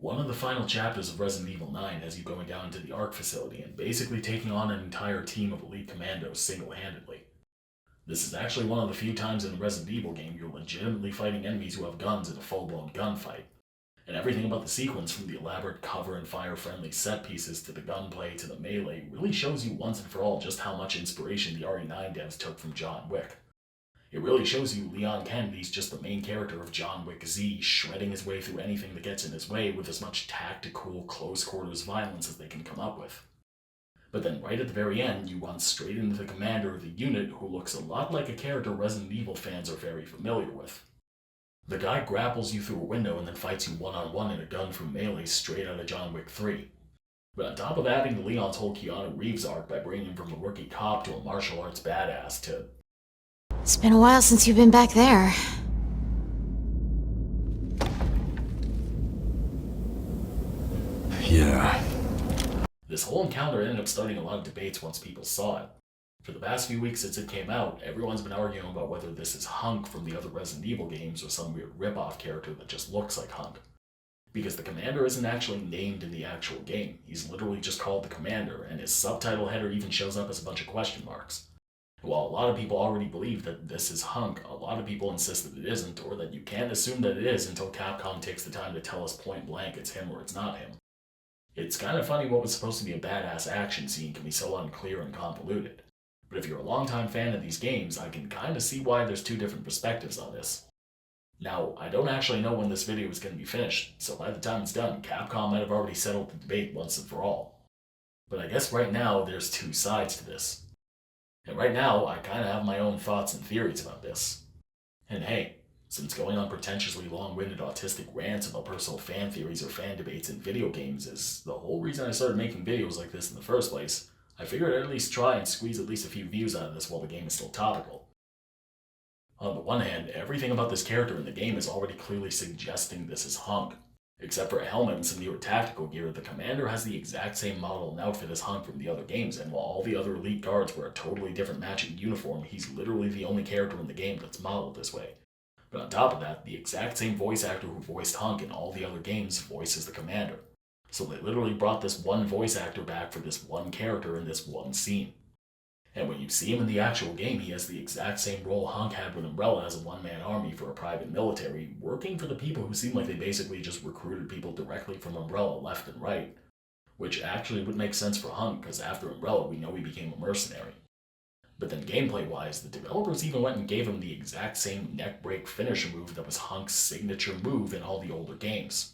One of the final chapters of Resident Evil 9 has you going down to the ARK facility and basically taking on an entire team of elite commandos single-handedly. This is actually one of the few times in a Resident Evil game you're legitimately fighting enemies who have guns in a full-blown gunfight. And everything about the sequence, from the elaborate cover and fire-friendly set pieces to the gunplay to the melee, really shows you once and for all just how much inspiration the RE9 devs took from John Wick. It really shows you Leon Kennedy's just the main character of John Wick Z, shredding his way through anything that gets in his way with as much tactical, close-quarters violence as they can come up with. But then right at the very end, you run straight into the commander of the unit, who looks a lot like a character Resident Evil fans are very familiar with. The guy grapples you through a window and then fights you one-on-one in a gun from melee straight out of John Wick 3. But on top of adding to Leon's whole Keanu Reeves arc by bringing him from a rookie cop to a martial arts badass to... It's been a while since you've been back there. Yeah. This whole encounter ended up starting a lot of debates once people saw it. For the past few weeks since it came out, everyone's been arguing about whether this is HUNK from the other Resident Evil games or some weird rip-off character that just looks like HUNK. Because the commander isn't actually named in the actual game, he's literally just called the commander, and his subtitle header even shows up as a bunch of question marks. While a lot of people already believe that this is HUNK, a lot of people insist that it isn't, or that you can't assume that it is until Capcom takes the time to tell us point blank it's him or it's not him. It's kind of funny what was supposed to be a badass action scene can be so unclear and convoluted. But if you're a longtime fan of these games, I can kind of see why there's two different perspectives on this. Now, I don't actually know when this video is going to be finished, so by the time it's done, Capcom might have already settled the debate once and for all. But I guess right now, there's two sides to this. And right now, I kind of have my own thoughts and theories about this. And hey, since going on pretentiously long-winded autistic rants about personal fan theories or fan debates in video games is the whole reason I started making videos like this in the first place, I figured I'd at least try and squeeze at least a few views out of this while the game is still topical. On the one hand, everything about this character in the game is already clearly suggesting this is HUNK. Except for a helmet and some newer tactical gear, the commander has the exact same model and outfit as HUNK from the other games, and while all the other elite guards wear a totally different matching uniform, he's literally the only character in the game that's modeled this way. But on top of that, the exact same voice actor who voiced HUNK in all the other games voices the commander. So they literally brought this one voice actor back for this one character in this one scene. And when you see him in the actual game, he has the exact same role HUNK had with Umbrella as a one-man army for a private military, working for the people who seem like they basically just recruited people directly from Umbrella left and right. Which actually would make sense for HUNK, because after Umbrella we know he became a mercenary. But then gameplay-wise, the developers even went and gave him the exact same neck-break finisher move that was HUNK's signature move in all the older games.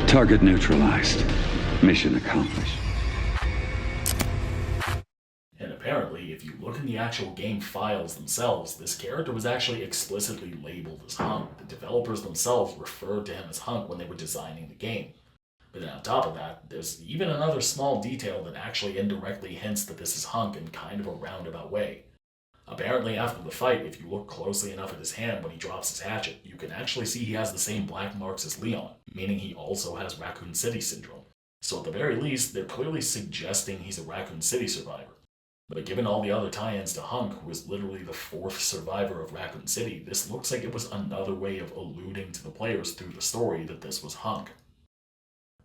Target neutralized. Mission accomplished. And apparently, if you look in the actual game files themselves, this character was actually explicitly labeled as HUNK. The developers themselves referred to him as HUNK when they were designing the game. But then on top of that, there's even another small detail that actually indirectly hints that this is HUNK in kind of a roundabout way. Apparently after the fight, if you look closely enough at his hand when he drops his hatchet, you can actually see he has the same black marks as Leon, meaning he also has Raccoon City syndrome. So at the very least, they're clearly suggesting he's a Raccoon City survivor. But given all the other tie-ins to HUNK, who is literally the fourth survivor of Raccoon City, this looks like it was another way of alluding to the players through the story that this was HUNK.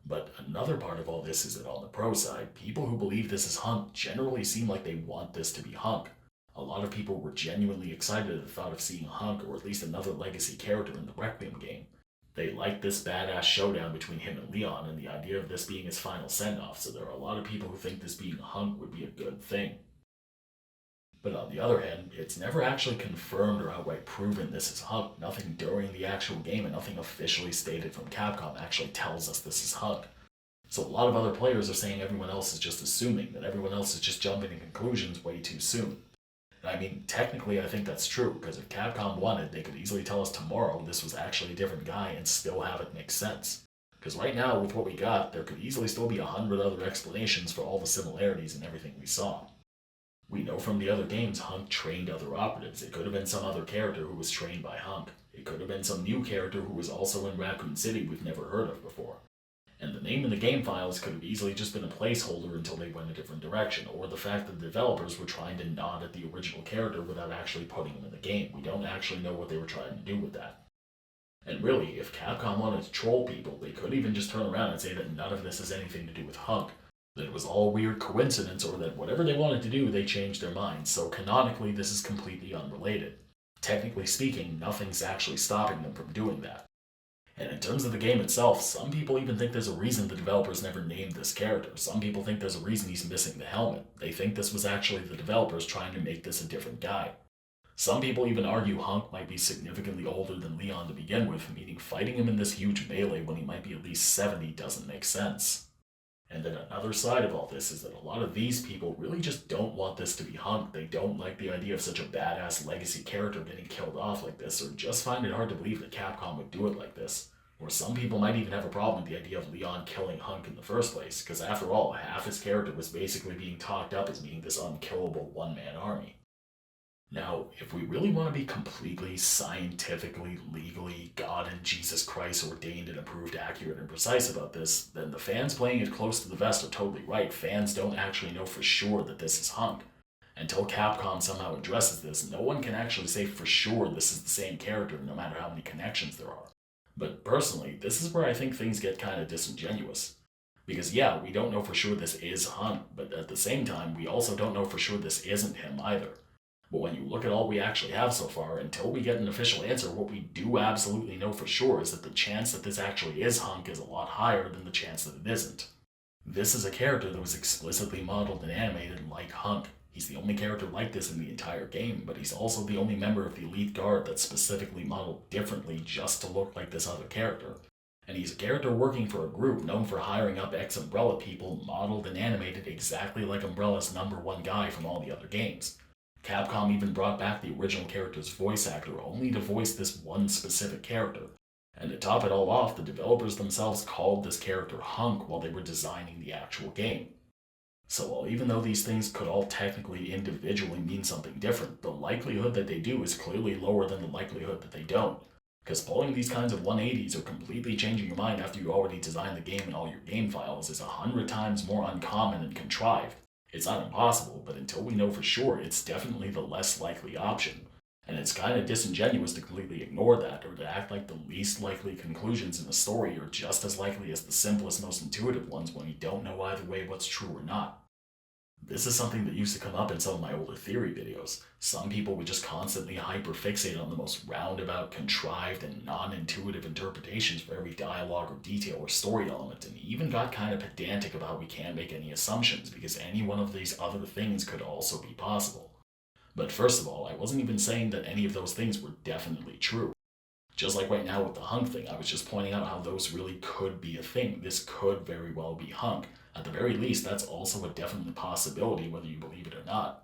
But another part of all this is that on the pro side, people who believe this is HUNK generally seem like they want this to be HUNK. A lot of people were genuinely excited at the thought of seeing HUNK, or at least another legacy character in the Requiem game. They liked this badass showdown between him and Leon, and the idea of this being his final send-off, so there are a lot of people who think this being HUNK would be a good thing. But on the other hand, it's never actually confirmed or outright proven this is HUNK. Nothing during the actual game and nothing officially stated from Capcom actually tells us this is HUNK. So a lot of other players are saying everyone else is just assuming, that everyone else is just jumping to conclusions way too soon. And I mean, technically I think that's true, because if Capcom wanted, they could easily tell us tomorrow this was actually a different guy and still have it make sense. Because right now, with what we got, there could easily still be 100 other explanations for all the similarities in everything we saw. We know from the other games HUNK trained other operatives. It could have been some other character who was trained by HUNK. It could have been some new character who was also in Raccoon City we've never heard of before. And the name in the game files could have easily just been a placeholder until they went a different direction, or the fact that the developers were trying to nod at the original character without actually putting him in the game. We don't actually know what they were trying to do with that. And really, if Capcom wanted to troll people, they could even just turn around and say that none of this has anything to do with HUNK, that it was all weird coincidence, or that whatever they wanted to do, they changed their minds. So canonically, this is completely unrelated. Technically speaking, nothing's actually stopping them from doing that. And in terms of the game itself, some people even think there's a reason the developers never named this character. Some people think there's a reason he's missing the helmet. They think this was actually the developers trying to make this a different guy. Some people even argue HUNK might be significantly older than Leon to begin with, meaning fighting him in this huge melee when he might be at least 70 doesn't make sense. And then another side of all this is that a lot of these people really just don't want this to be HUNK. They don't like the idea of such a badass legacy character getting killed off like this, or just find it hard to believe that Capcom would do it like this. Or some people might even have a problem with the idea of Leon killing HUNK in the first place, because after all, half his character was basically being talked up as being this unkillable one-man army. Now, if we really want to be completely scientifically, legally, God and Jesus Christ ordained and approved accurate and precise about this, then the fans playing it close to the vest are totally right. Fans don't actually know for sure that this is HUNK. Until Capcom somehow addresses this, no one can actually say for sure this is the same character, no matter how many connections there are. But personally, this is where I think things get kind of disingenuous. Because yeah, we don't know for sure this is HUNK, but at the same time, we also don't know for sure this isn't him either. But when you look at all we actually have so far, until we get an official answer, what we do absolutely know for sure is that the chance that this actually is HUNK is a lot higher than the chance that it isn't. This is a character that was explicitly modeled and animated like HUNK. He's the only character like this in the entire game, but he's also the only member of the Elite Guard that's specifically modeled differently just to look like this other character. And he's a character working for a group known for hiring up ex-Umbrella people modeled and animated exactly like Umbrella's #1 guy from all the other games. Capcom even brought back the original character's voice actor only to voice this one specific character. And to top it all off, the developers themselves called this character HUNK while they were designing the actual game. So while even though these things could all technically individually mean something different, the likelihood that they do is clearly lower than the likelihood that they don't. Because pulling these kinds of 180s or completely changing your mind after you already designed the game and all your game files is 100 times more uncommon and contrived. It's not impossible, but until we know for sure, it's definitely the less likely option. And it's kind of disingenuous to completely ignore that, or to act like the least likely conclusions in a story are just as likely as the simplest, most intuitive ones when we don't know either way what's true or not. This is something that used to come up in some of my older theory videos. Some people would just constantly hyperfixate on the most roundabout, contrived, and non-intuitive interpretations for every dialogue or detail or story element, and even got kind of pedantic about we can't make any assumptions because any one of these other things could also be possible. But first of all, I wasn't even saying that any of those things were definitely true. Just like right now with the HUNK thing, I was just pointing out how those really could be a thing. This could very well be HUNK. At the very least, that's also a definite possibility, whether you believe it or not.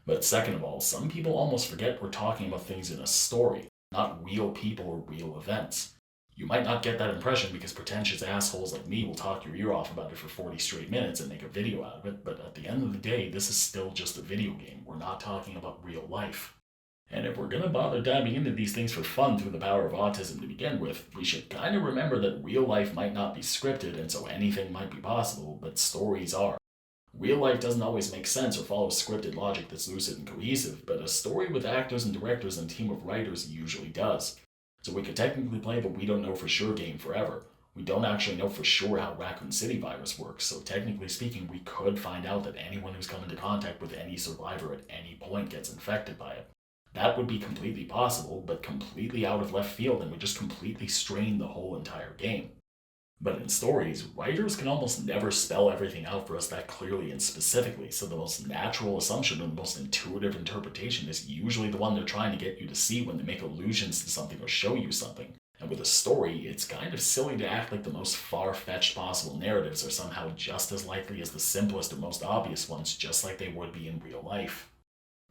But second of all, some people almost forget we're talking about things in a story, not real people or real events. You might not get that impression because pretentious assholes like me will talk your ear off about it for 40 straight minutes and make a video out of it, but at the end of the day, this is still just a video game. We're not talking about real life. And if we're going to bother diving into these things for fun through the power of autism to begin with, we should kind of remember that real life might not be scripted and so anything might be possible, but stories are. Real life doesn't always make sense or follow scripted logic that's lucid and cohesive, but a story with actors and directors and a team of writers usually does. So we could technically play the we don't know for sure game forever. We don't actually know for sure how Raccoon City virus works, so technically speaking, we could find out that anyone who's come into contact with any survivor at any point gets infected by it. That would be completely possible, but completely out of left field and would just completely strain the whole entire game. But in stories, writers can almost never spell everything out for us that clearly and specifically, so the most natural assumption or the most intuitive interpretation is usually the one they're trying to get you to see when they make allusions to something or show you something. And with a story, it's kind of silly to act like the most far-fetched possible narratives are somehow just as likely as the simplest or most obvious ones, just like they would be in real life.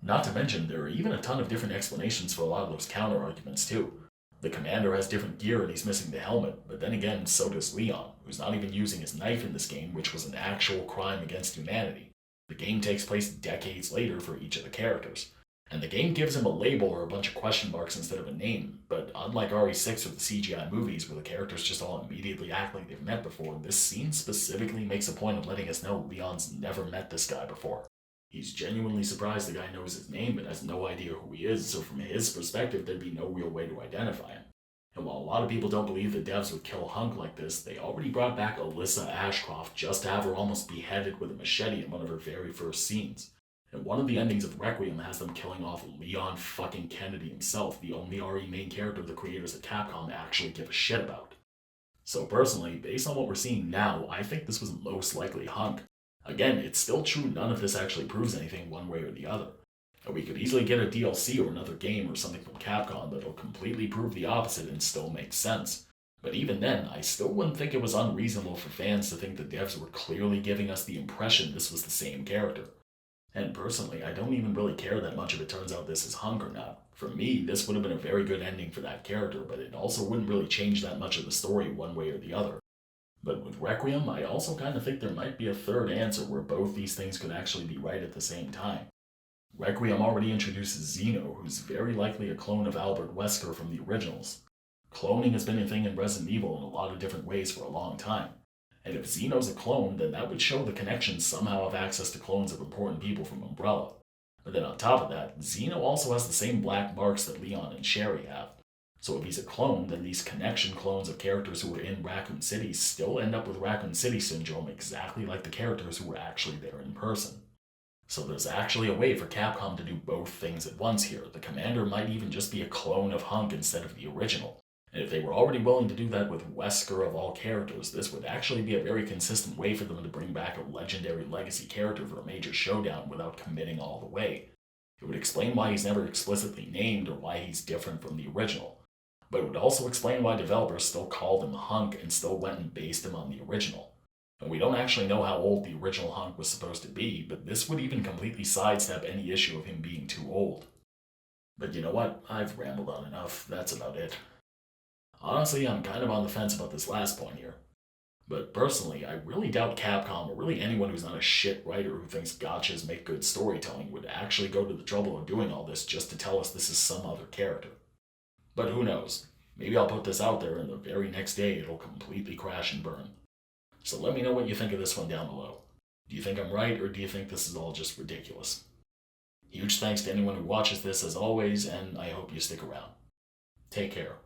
Not to mention, there are even a ton of different explanations for a lot of those counter-arguments too. The commander has different gear and he's missing the helmet, but then again, so does Leon, who's not even using his knife in this game, which was an actual crime against humanity. The game takes place decades later for each of the characters. And the game gives him a label or a bunch of question marks instead of a name, but unlike RE6 or the CGI movies where the characters just all immediately act like they've met before, this scene specifically makes a point of letting us know Leon's never met this guy before. He's genuinely surprised the guy knows his name but has no idea who he is, so from his perspective there'd be no real way to identify him. And while a lot of people don't believe the devs would kill HUNK like this, they already brought back Alyssa Ashcroft just to have her almost beheaded with a machete in one of her very first scenes. And one of the endings of Requiem has them killing off Leon fucking Kennedy himself, the only RE main character the creators at Capcom actually give a shit about. So personally, based on what we're seeing now, I think this was most likely HUNK. Again, it's still true none of this actually proves anything one way or the other. And we could easily get a DLC or another game or something from Capcom that'll completely prove the opposite and still make sense. But even then, I still wouldn't think it was unreasonable for fans to think the devs were clearly giving us the impression this was the same character. And personally, I don't even really care that much if it turns out this is HUNK or not. For me, this would have been a very good ending for that character, but it also wouldn't really change that much of the story one way or the other. But with Requiem, I also kind of think there might be a third answer where both these things could actually be right at the same time. Requiem already introduces Zeno, who's very likely a clone of Albert Wesker from the originals. Cloning has been a thing in Resident Evil in a lot of different ways for a long time. And if Zeno's a clone, then that would show the connections somehow have access to clones of important people from Umbrella. But then on top of that, Zeno also has the same black marks that Leon and Sherry have. So if he's a clone, then these connection clones of characters who were in Raccoon City still end up with Raccoon City syndrome exactly like the characters who were actually there in person. So there's actually a way for Capcom to do both things at once here. The commander might even just be a clone of HUNK instead of the original. And if they were already willing to do that with Wesker of all characters, this would actually be a very consistent way for them to bring back a legendary legacy character for a major showdown without committing all the way. It would explain why he's never explicitly named or why he's different from the original. But it would also explain why developers still called him HUNK and still went and based him on the original. And we don't actually know how old the original HUNK was supposed to be, but this would even completely sidestep any issue of him being too old. But you know what? I've rambled on enough. That's about it. Honestly, I'm kind of on the fence about this last point here. But personally, I really doubt Capcom, or really anyone who's not a shit writer who thinks gotchas make good storytelling, would actually go to the trouble of doing all this just to tell us this is some other character. But who knows? Maybe I'll put this out there and the very next day it'll completely crash and burn. So let me know what you think of this one down below. Do you think I'm right, or do you think this is all just ridiculous? Huge thanks to anyone who watches this as always, and I hope you stick around. Take care.